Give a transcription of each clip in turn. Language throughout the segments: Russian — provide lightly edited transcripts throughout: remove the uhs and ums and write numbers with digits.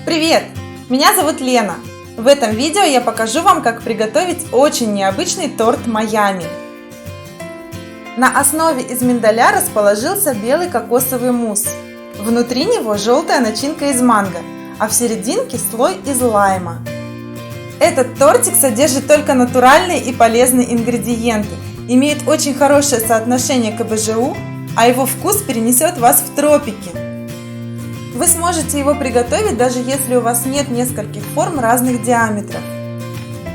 Привет! Меня зовут Лена. В этом видео я покажу вам, как приготовить очень необычный торт Майами. На основе из миндаля расположился белый кокосовый мусс. Внутри него желтая начинка из манго, а в серединке слой из лайма. Этот тортик содержит только натуральные и полезные ингредиенты, имеет очень хорошее соотношение к КБЖУ, а его вкус перенесет вас в тропики. Вы сможете его приготовить, даже если у вас нет нескольких форм разных диаметров.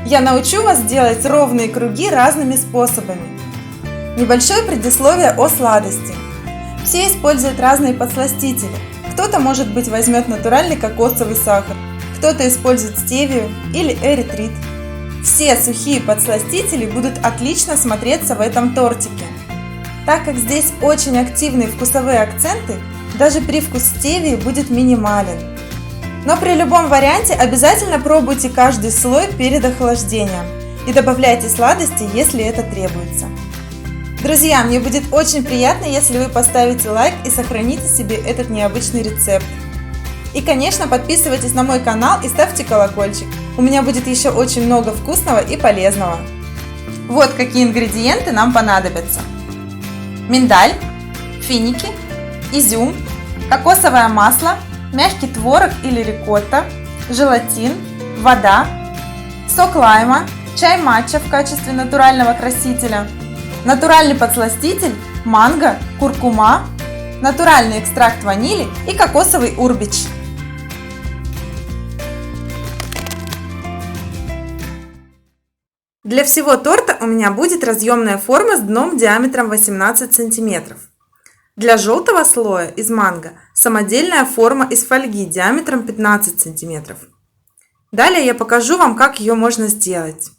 Я научу вас делать ровные круги разными способами. Небольшое предисловие о сладости. Все используют разные подсластители. Кто-то, может быть, возьмет натуральный кокосовый сахар, кто-то использует стевию или эритрит. Все сухие подсластители будут отлично смотреться в этом тортике. Так как здесь очень активные вкусовые акценты, даже привкус стевии будет минимален. Но при любом варианте обязательно пробуйте каждый слой перед охлаждением и добавляйте сладости, если это требуется. Друзья, мне будет очень приятно, если вы поставите лайк и сохраните себе этот необычный рецепт. И, конечно, подписывайтесь на мой канал и ставьте колокольчик. У меня будет еще очень много вкусного и полезного. Вот какие ингредиенты нам понадобятся. Миндаль, финики, изюм, кокосовое масло, мягкий творог или рикотта, желатин, вода, сок лайма, чай матча в качестве натурального красителя, натуральный подсластитель, манго, куркума, натуральный экстракт ванили и кокосовый урбич. Для всего торта у меня будет разъемная форма с дном диаметром 18 см. Для желтого слоя из манго самодельная форма из фольги диаметром 15 см. Далее я покажу вам, как ее можно сделать.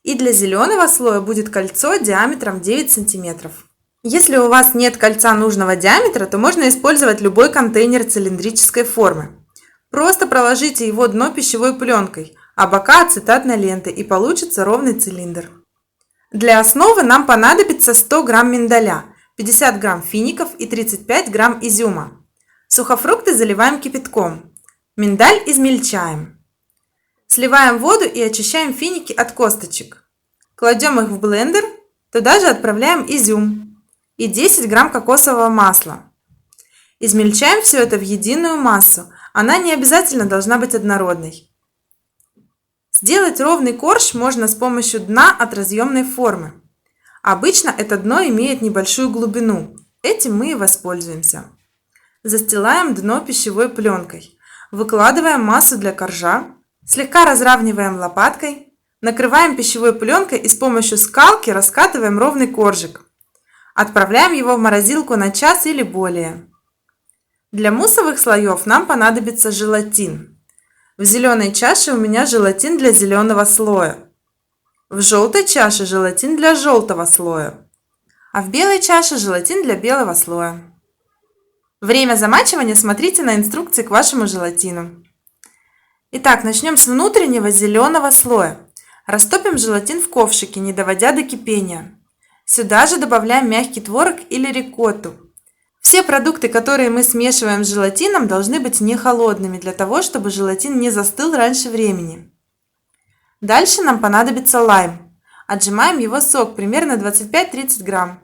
И для зеленого слоя будет кольцо диаметром 9 см. Если у вас нет кольца нужного диаметра, то можно использовать любой контейнер цилиндрической формы. Просто проложите его дно пищевой пленкой, а бока ацетатной лентой, и получится ровный цилиндр. Для основы нам понадобится 100 грамм миндаля, 50 грамм фиников и 35 грамм изюма. Сухофрукты заливаем кипятком. Миндаль измельчаем. Сливаем воду и очищаем финики от косточек. Кладем их в блендер, туда же отправляем изюм и 10 грамм кокосового масла. Измельчаем все это в единую массу, она не обязательно должна быть однородной. Сделать ровный корж можно с помощью дна от разъемной формы. Обычно это дно имеет небольшую глубину, этим мы и воспользуемся. Застилаем дно пищевой пленкой, выкладываем массу для коржа, слегка разравниваем лопаткой, накрываем пищевой пленкой и с помощью скалки раскатываем ровный коржик. Отправляем его в морозилку на час или более. Для муссовых слоев нам понадобится желатин. В зеленой чаше у меня желатин для зеленого слоя. В желтой чаше желатин для желтого слоя, а в белой чаше желатин для белого слоя. Время замачивания смотрите на инструкции к вашему желатину. Итак, начнем с внутреннего зеленого слоя. Растопим желатин в ковшике, не доводя до кипения. Сюда же добавляем мягкий творог или рикотту. Все продукты, которые мы смешиваем с желатином, должны быть не холодными, для того, чтобы желатин не застыл раньше времени. Дальше нам понадобится лайм. Отжимаем его сок, примерно 25-30 грамм.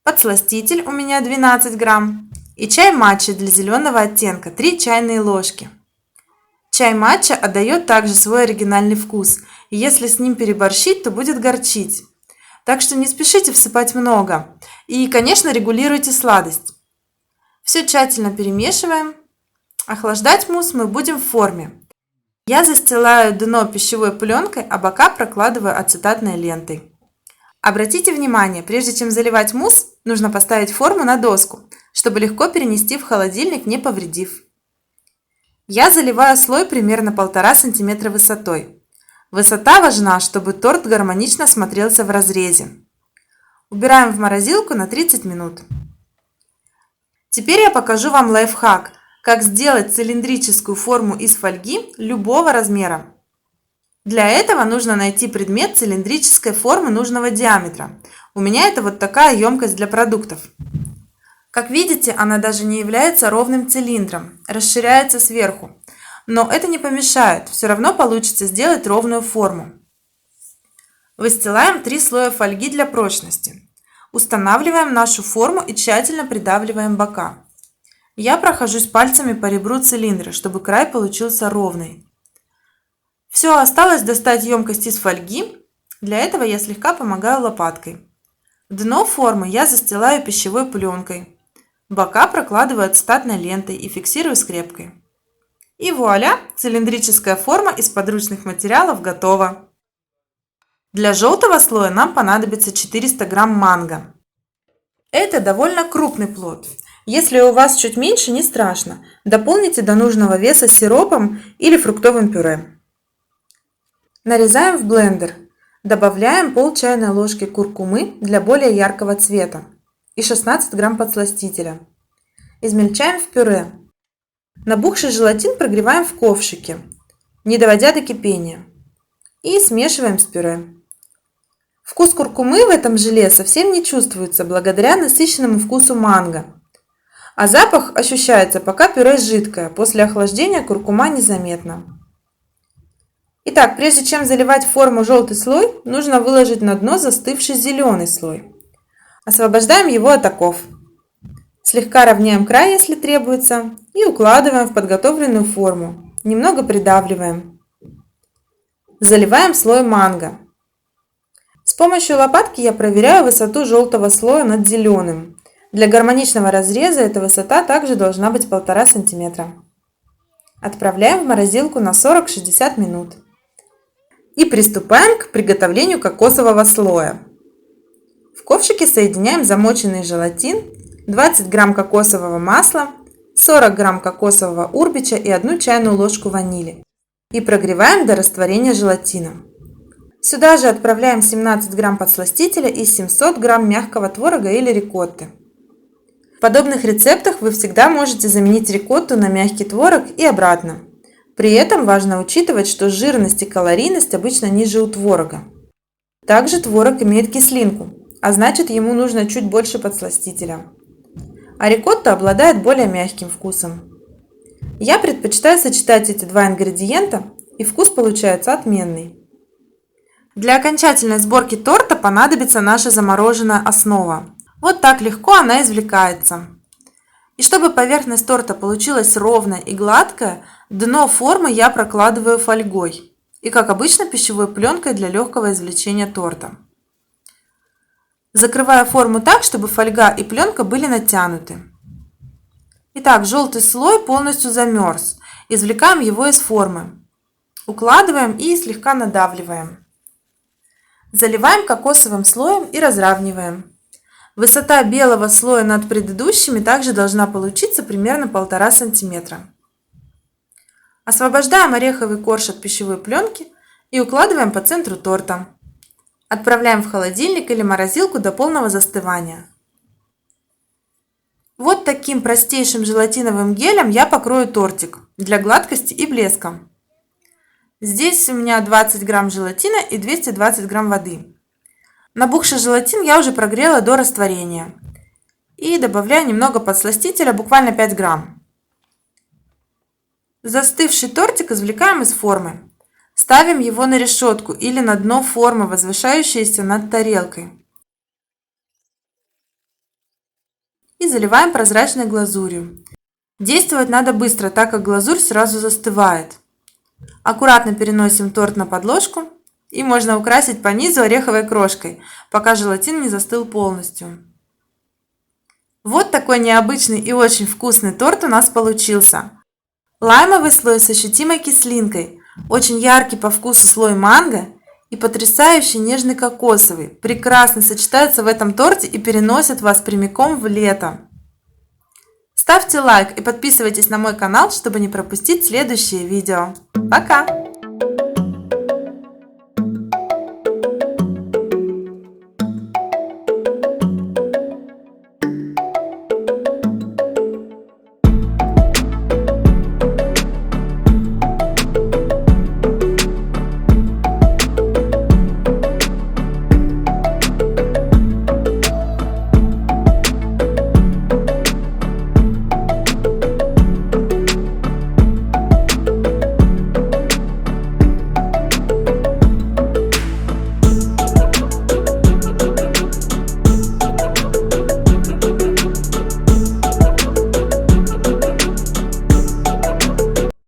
Подсластитель у меня 12 грамм. И чай матча для зеленого оттенка 3 чайные ложки. Чай матча отдает также свой оригинальный вкус. И если с ним переборщить, то будет горчить. Так что не спешите всыпать много. И, конечно, регулируйте сладость. Все тщательно перемешиваем. Охлаждать мусс мы будем в форме. Я застилаю дно пищевой пленкой, а бока прокладываю ацетатной лентой. Обратите внимание, прежде чем заливать мусс, нужно поставить форму на доску, чтобы легко перенести в холодильник, не повредив. Я заливаю слой примерно 1,5 см высотой. Высота важна, чтобы торт гармонично смотрелся в разрезе. Убираем в морозилку на 30 минут. Теперь я покажу вам лайфхак. Как сделать цилиндрическую форму из фольги любого размера. Для этого нужно найти предмет цилиндрической формы нужного диаметра. У меня это вот такая емкость для продуктов. Как видите, она даже не является ровным цилиндром, расширяется сверху. но это не помешает, все равно получится сделать ровную форму. Выстилаем 3 слоя фольги для прочности. Устанавливаем нашу форму и тщательно придавливаем бока. Я прохожусь пальцами по ребру цилиндра, чтобы край получился ровный. Все, осталось достать емкость из фольги. Для этого я слегка помогаю лопаткой. Дно формы я застилаю пищевой пленкой. Бока прокладываю ацетатной лентой и фиксирую скрепкой. И вуаля! Цилиндрическая форма из подручных материалов готова. Для желтого слоя нам понадобится 400 грамм манго. Это довольно крупный плод. Если у вас чуть меньше, не страшно. Дополните до нужного веса сиропом или фруктовым пюре. Нарезаем в блендер. Добавляем пол чайной ложки куркумы для более яркого цвета и 16 грамм подсластителя. Измельчаем в пюре. Набухший желатин прогреваем в ковшике, не доводя до кипения. И смешиваем с пюре. Вкус куркумы в этом желе совсем не чувствуется благодаря насыщенному вкусу манго. А запах ощущается, пока пюре жидкое. После охлаждения куркума незаметна. Итак, прежде чем заливать в форму желтый слой, нужно выложить на дно застывший зеленый слой. Освобождаем его от оков. Слегка равняем край, если требуется, и укладываем в подготовленную форму. Немного придавливаем. Заливаем слой манго. С помощью лопатки я проверяю высоту желтого слоя над зеленым. Для гармоничного разреза эта высота также должна быть 1,5 см. Отправляем в морозилку на 40-60 минут. И приступаем к приготовлению кокосового слоя. В ковшике соединяем замоченный желатин, 20 грамм кокосового масла, 40 грамм кокосового урбича и 1 чайную ложку ванили. И прогреваем до растворения желатина. Сюда же отправляем 17 грамм подсластителя и 700 грамм мягкого творога или рикотты. В подобных рецептах вы всегда можете заменить рикотту на мягкий творог и обратно. При этом важно учитывать, что жирность и калорийность обычно ниже у творога. Также творог имеет кислинку, а значит ему нужно чуть больше подсластителя. А рикотта обладает более мягким вкусом. Я предпочитаю сочетать эти два ингредиента, и вкус получается отменный. Для окончательной сборки торта понадобится наша замороженная основа. Вот так легко она извлекается. И чтобы поверхность торта получилась ровная и гладкая, дно формы я прокладываю фольгой. И, как обычно, пищевой пленкой для легкого извлечения торта. Закрываю форму так, чтобы фольга и пленка были натянуты. Итак, желтый слой полностью замерз. Извлекаем его из формы. Укладываем и слегка надавливаем. Заливаем кокосовым слоем и разравниваем. Высота белого слоя над предыдущими также должна получиться примерно 1,5 см. Освобождаем ореховый корж от пищевой пленки и укладываем по центру торта. Отправляем в холодильник или морозилку до полного застывания. Вот таким простейшим желатиновым гелем я покрою тортик для гладкости и блеска. Здесь у меня 20 грамм желатина и 220 грамм воды. Набухший желатин я уже прогрела до растворения. И добавляю немного подсластителя, буквально 5 грамм. Застывший тортик извлекаем из формы. Ставим его на решетку или на дно формы, возвышающееся над тарелкой. И заливаем прозрачной глазурью. Действовать надо быстро, так как глазурь сразу застывает. Аккуратно переносим торт на подложку. И можно украсить по низу ореховой крошкой, пока желатин не застыл полностью. Вот такой необычный и очень вкусный торт у нас получился. Лаймовый слой с ощутимой кислинкой, очень яркий по вкусу слой манго и потрясающий нежный кокосовый. Прекрасно сочетаются в этом торте и переносят вас прямиком в лето. Ставьте лайк и подписывайтесь на мой канал, чтобы не пропустить следующие видео. Пока!